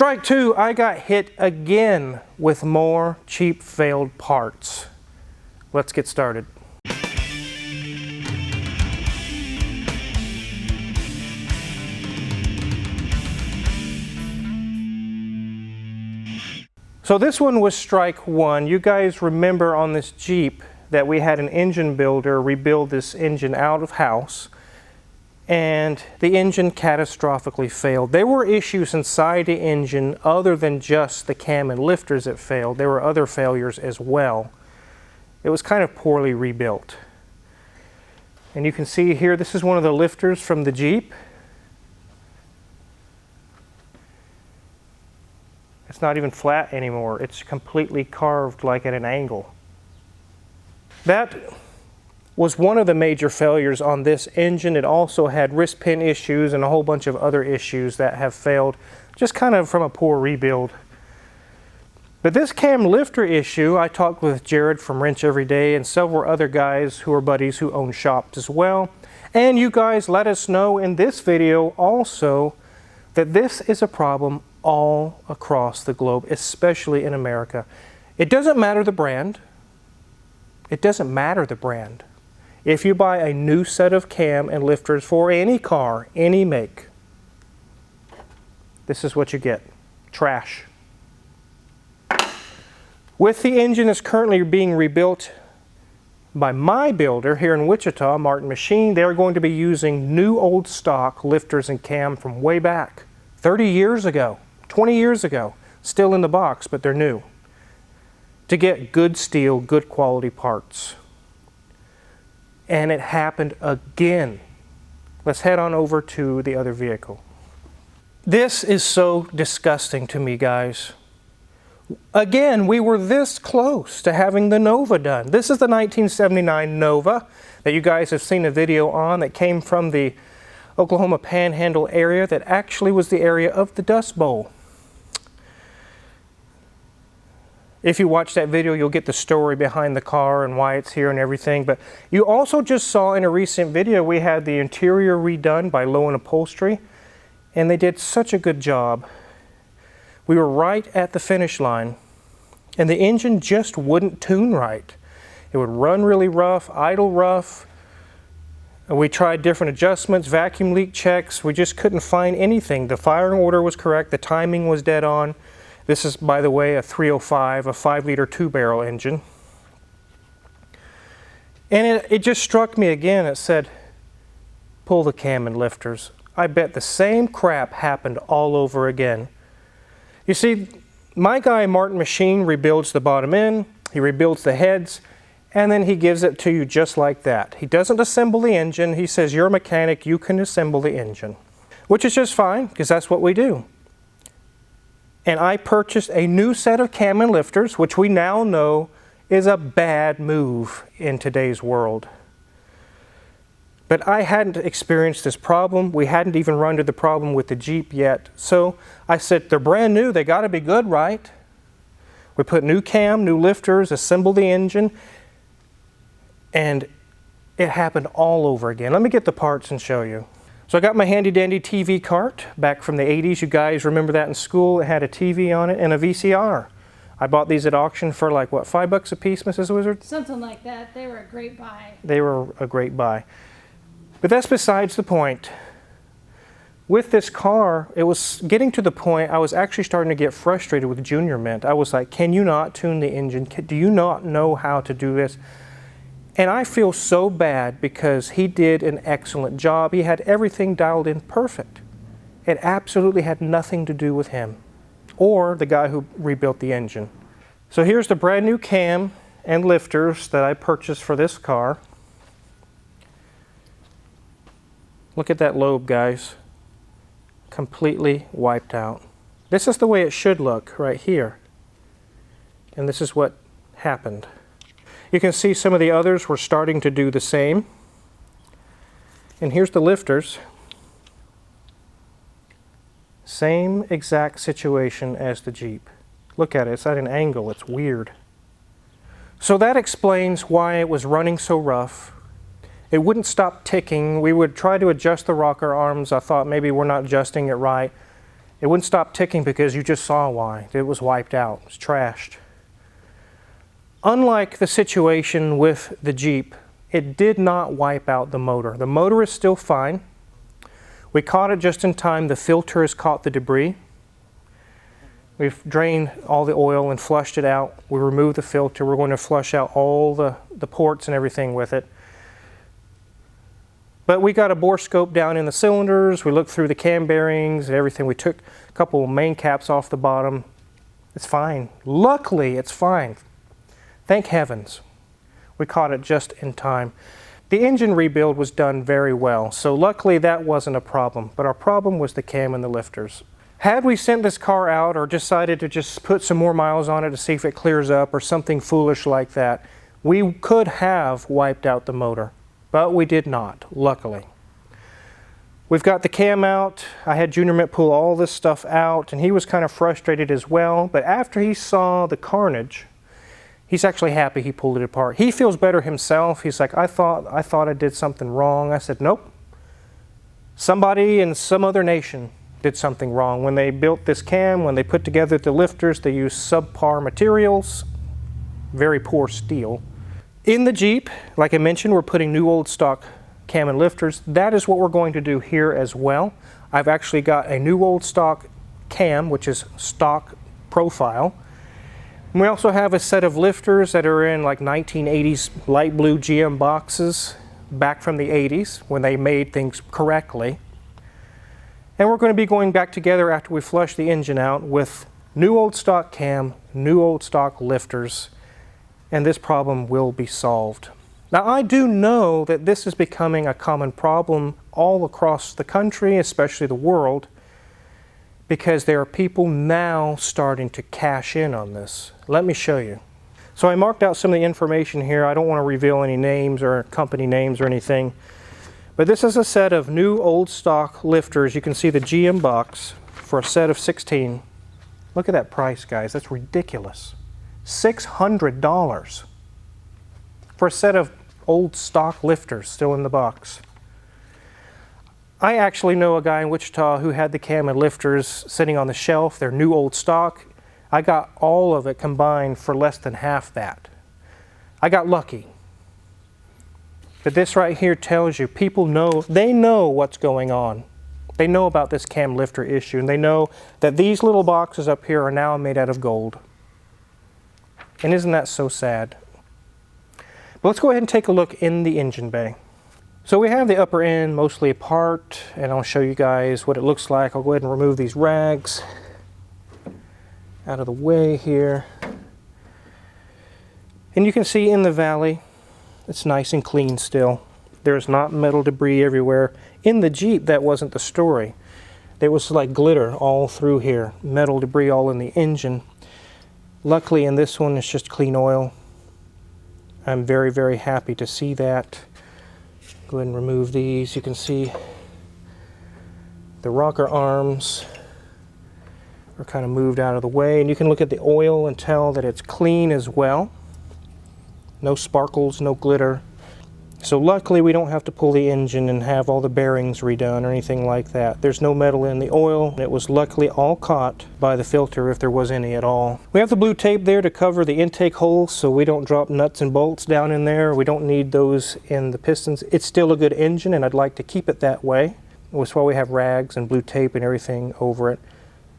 Strike two, I got hit again with more cheap failed parts. Let's get started. So this one was strike one. You guys remember on this Jeep that we had an engine builder rebuild this engine out of house, and the engine catastrophically failed. There were issues inside the engine other than just the cam and lifters that failed. There were other failures as well. It was kind of poorly rebuilt. And you can see here, this is one of the lifters from the Jeep. It's not even flat anymore. It's completely carved like at an angle. That was one of the major failures on this engine. It also had wrist pin issues and a whole bunch of other issues that have failed just kind of from a poor rebuild. But this cam lifter issue, I talked with Jared from Wrench Every Day and several other guys who are buddies who own shops as well. And you guys let us know in this video also that this is a problem all across the globe, especially in America. It doesn't matter the brand. It doesn't matter the brand. If you buy a new set of cam and lifters for any car, any make, this is what you get. Trash. With the engine that's currently being rebuilt by my builder here in Wichita, Martin Machine, they're going to be using new old stock lifters and cam from way back, 30 years ago, 20 years ago, still in the box, but they're new, to get good steel, good quality parts. And it happened again. Let's head on over to the other vehicle. This is so disgusting to me, guys. Again, we were this close to having the Nova done. This is the 1979 Nova that you guys have seen a video on that came from the Oklahoma Panhandle area that actually was the area of the Dust Bowl. If you watch that video, you'll get the story behind the car and why it's here and everything. But you also just saw in a recent video, we had the interior redone by Lowen Upholstery, and they did such a good job. We were right at the finish line, and the engine just wouldn't tune right. It would run really rough, idle rough. We tried different adjustments, vacuum leak checks. We just couldn't find anything. The firing order was correct. The timing was dead on. This is, by the way, a 305, a 5-liter 2-barrel engine. And it just struck me again. It said, pull the cam and lifters. I bet the same crap happened all over again. You see, my guy, Martin Machine, rebuilds the bottom end, he rebuilds the heads, and then he gives it to you just like that. He doesn't assemble the engine. He says, you're a mechanic, you can assemble the engine. Which is just fine, because that's what we do. And I purchased a new set of cam and lifters, which we now know is a bad move in today's world. But I hadn't experienced this problem. We hadn't even run into the problem with the Jeep yet. So I said, they're brand new, they gotta be good, right? We put new cam, new lifters, assembled the engine, and it happened all over again. Let me get the parts and show you. So I got my handy dandy TV cart back from the 80s. You guys remember that in school? It had a TV on it and a VCR. I bought these at auction for like, what, $5 a piece, Mrs. Wizard? Something like that. They were a great buy. They were a great buy. But that's besides the point. With this car, it was getting to the point I was actually starting to get frustrated with Junior Mint. I was like, can you not tune the engine? Do you not know how to do this? And I feel so bad because he did an excellent job. He had everything dialed in perfect. It absolutely had nothing to do with him or the guy who rebuilt the engine. So here's the brand new cam and lifters that I purchased for this car. Look at that lobe, guys. Completely wiped out. This is the way it should look right here. And this is what happened. You can see some of the others were starting to do the same. And here's the lifters. Same exact situation as the Jeep. Look at it, it's at an angle, it's weird. So that explains why it was running so rough. It wouldn't stop ticking. We would try to adjust the rocker arms. I thought maybe we're not adjusting it right. It wouldn't stop ticking because you just saw why. It was wiped out, it was trashed. Unlike the situation with the Jeep, it did not wipe out the motor. The motor is still fine. We caught it just in time. The filter has caught the debris. We've drained all the oil and flushed it out. We removed the filter. We're going to flush out all the ports and everything with it. But we got a bore scope down in the cylinders. We looked through the cam bearings and everything. We took a couple of main caps off the bottom. It's fine. Luckily, it's fine. Thank heavens. We caught it just in time. The engine rebuild was done very well, so luckily that wasn't a problem. But our problem was the cam and the lifters. Had we sent this car out or decided to just put some more miles on it to see if it clears up or something foolish like that, we could have wiped out the motor, but we did not, luckily. We've got the cam out. I had Junior Mint pull all this stuff out, and he was kind of frustrated as well, but after he saw the carnage, he's actually happy he pulled it apart. He feels better himself. He's like, I thought I did something wrong. I said, nope. Somebody in some other nation did something wrong. When they built this cam, when they put together the lifters, they used subpar materials, very poor steel. In the Jeep, like I mentioned, we're putting new old stock cam and lifters. That is what we're going to do here as well. I've actually got a new old stock cam, which is stock profile. And we also have a set of lifters that are in like 1980s light blue GM boxes back from the 80s when they made things correctly. And we're going to be going back together after we flush the engine out with new old stock cam, new old stock lifters, and this problem will be solved. Now I do know that this is becoming a common problem all across the country, especially the world, because there are people now starting to cash in on this. Let me show you. So I marked out some of the information here. I don't want to reveal any names or company names or anything. But this is a set of new old stock lifters. You can see the GM box for a set of 16. Look at that price, guys. That's ridiculous. $600 for a set of old stock lifters still in the box. I actually know a guy in Wichita who had the cam and lifters sitting on the shelf. They're new old stock. I got all of it combined for less than half that. I got lucky. But this right here tells you people know, they know what's going on. They know about this cam lifter issue, and they know that these little boxes up here are now made out of gold. And isn't that so sad? But let's go ahead and take a look in the engine bay. So we have the upper end mostly apart, and I'll show you guys what it looks like. I'll go ahead and remove these rags out of the way here. And you can see in the valley, it's nice and clean still. There's not metal debris everywhere. In the Jeep, that wasn't the story. There was like glitter all through here, metal debris all in the engine. Luckily in this one, it's just clean oil. I'm very, very happy to see that. Go ahead and remove these. You can see the rocker arms are kind of moved out of the way, and you can look at the oil and tell that it's clean as well. No sparkles, no glitter. So luckily we don't have to pull the engine and have all the bearings redone or anything like that. There's no metal in the oil. It was luckily all caught by the filter if there was any at all. We have the blue tape there to cover the intake holes so we don't drop nuts and bolts down in there. We don't need those in the pistons. It's still a good engine and I'd like to keep it that way. That's why we have rags and blue tape and everything over it.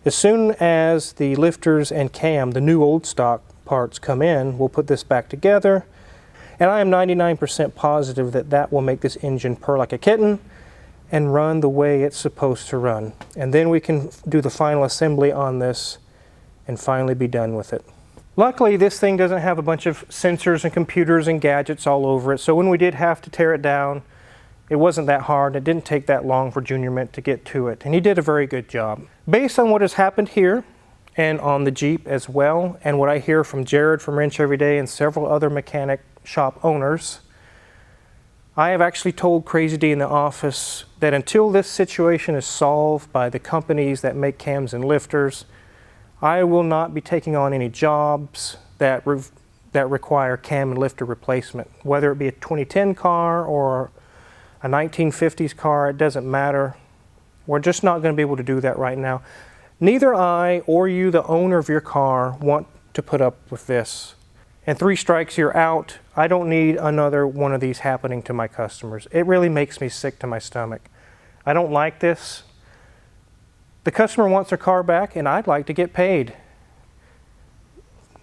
As soon as the lifters and cam, the new old stock parts come in, we'll put this back together. And I am 99% positive that that will make this engine purr like a kitten and run the way it's supposed to run. And then we can do the final assembly on this and finally be done with it. Luckily, this thing doesn't have a bunch of sensors and computers and gadgets all over it. So when we did have to tear it down, it wasn't that hard. It didn't take that long for Junior Mint to get to it. And he did a very good job. Based on what has happened here and on the Jeep as well, and what I hear from Jared from Wrench Every Day and several other mechanic shop owners, I have actually told Crazy D in the office that until this situation is solved by the companies that make cams and lifters, I will not be taking on any jobs that require cam and lifter replacement. Whether it be a 2010 car or a 1950s car, it doesn't matter. We're just not going to be able to do that right now. Neither I or you, the owner of your car, want to put up with this. And 3 strikes, you're out. I don't need another one of these happening to my customers. It really makes me sick to my stomach. I don't like this. The customer wants their car back, and I'd like to get paid.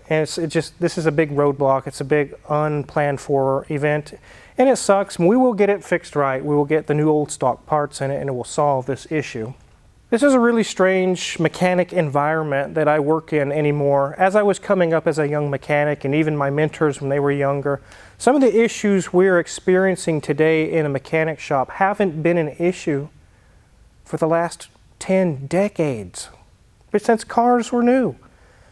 And this is a big roadblock. It's a big unplanned for event. And it sucks. We will get it fixed right. We will get the new old stock parts in it, and it will solve this issue. This is a really strange mechanic environment that I work in anymore. As I was coming up as a young mechanic, and even my mentors when they were younger, some of the issues we're experiencing today in a mechanic shop haven't been an issue for the last 10 decades, but since cars were new.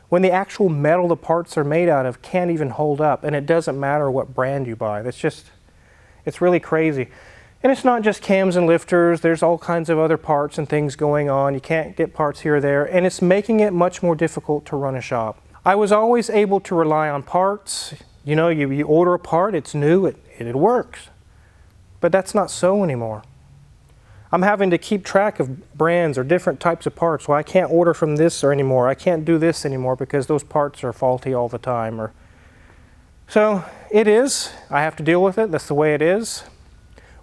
When the actual metal the parts are made out of can't even hold up, and it doesn't matter what brand you buy. It's really crazy. And it's not just cams and lifters, there's all kinds of other parts and things going on. You can't get parts here or there, and it's making it much more difficult to run a shop. I was always able to rely on parts. You know, you order a part, it's new, it works. But that's not so anymore. I'm having to keep track of brands or different types of parts. Well, I can't order from this anymore. I can't do this anymore because those parts are faulty all the time. So it is. I have to deal with it. That's the way it is.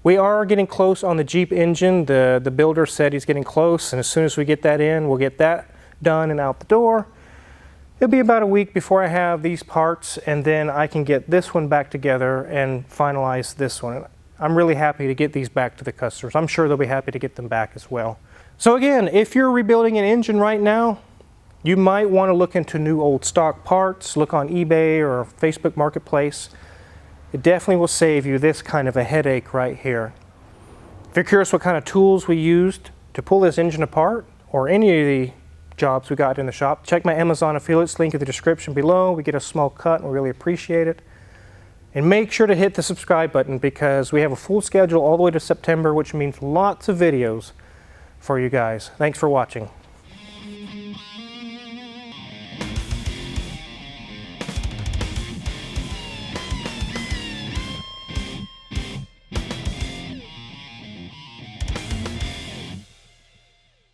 We are getting close on the Jeep engine. The builder said he's getting close, and as soon as we get that in, we'll get that done and out the door. It'll be about a week before I have these parts, and then I can get this one back together and finalize this one. I'm really happy to get these back to the customers. I'm sure they'll be happy to get them back as well. So again, if you're rebuilding an engine right now, you might want to look into new old stock parts, look on eBay or Facebook Marketplace. It definitely will save you this kind of a headache right here. If you're curious what kind of tools we used to pull this engine apart, or any of the jobs we got in the shop, check my Amazon affiliates link in the description below. We get a small cut and we really appreciate it. And make sure to hit the subscribe button because we have a full schedule all the way to September, which means lots of videos for you guys. Thanks for watching.